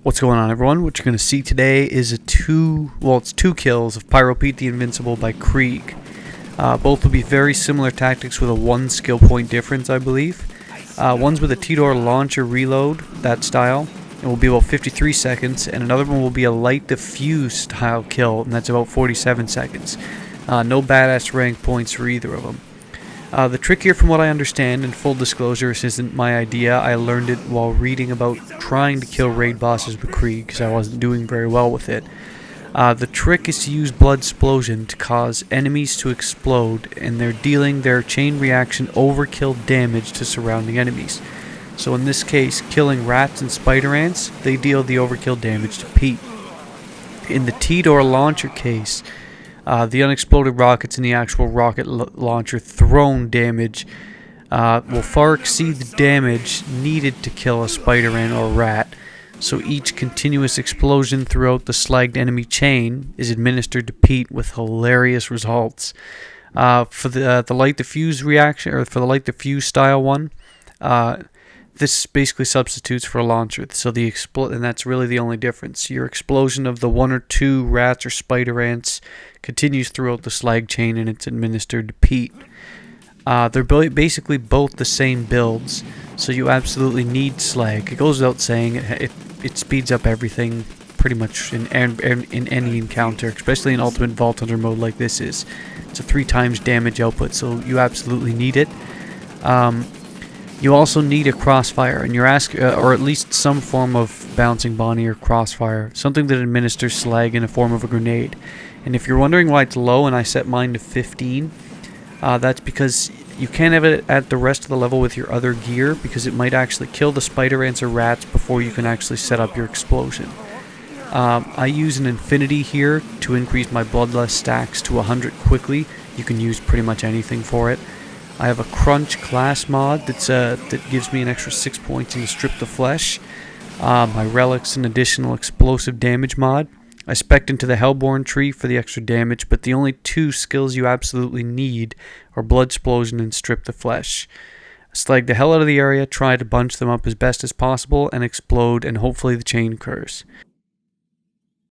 What's going on, everyone? What you're going to see today is it's two kills of Pyro Pete the Invincible by Krieg. Both will be very similar tactics with a 1 skill point difference, I believe. One's with a T-door launcher reload, that style. It will be about 53 seconds, and another one will be a light diffuse style kill, and that's about 47 seconds. No badass rank points for either of them. The trick here, from what I understand, and full disclosure, this isn't my idea. I learned it while reading about trying to kill raid bosses with Krieg, because I wasn't doing very well with it. The trick is to use blood explosion to cause enemies to explode, and they're dealing their chain reaction overkill damage to surrounding enemies. So in this case, killing rats and spider ants, they deal the overkill damage to Pete. In the T-door launcher case, the unexploded rockets in the actual rocket launcher thrown damage will far exceed the damage needed to kill a spider ant or rat, so each continuous explosion throughout the slagged enemy chain is administered to Pete with hilarious results. For the light diffuse reaction, or for the light diffuse style one, this basically substitutes for a launcher, so and that's really the only difference. Your explosion of the 1 or 2 rats or spider ants continues throughout the slag chain, and it's administered to Pete. They're basically both the same builds, so you absolutely need slag. It goes without saying, it speeds up everything pretty much in any encounter, especially in Ultimate Vault Hunter mode like this is. It's a 3 times damage output, so you absolutely need it. You also need a crossfire, and or at least some form of bouncing Bonnie or crossfire, something that administers slag in the form of a grenade. And if you're wondering why it's low and I set mine to 15, that's because you can't have it at the rest of the level with your other gear, because it might actually kill the spider ants or rats before you can actually set up your explosion. I use an infinity here to increase my bloodlust stacks to 100 quickly. You can use pretty much anything for it. I have a crunch class mod that gives me an extra 6 points in the strip the flesh. My relic's an additional explosive damage mod. I spec'd into the Hellborn tree for the extra damage, but the only 2 skills you absolutely need are blood explosion and strip the flesh. Slag the hell out of the area, try to bunch them up as best as possible, and explode, and hopefully the chain occurs.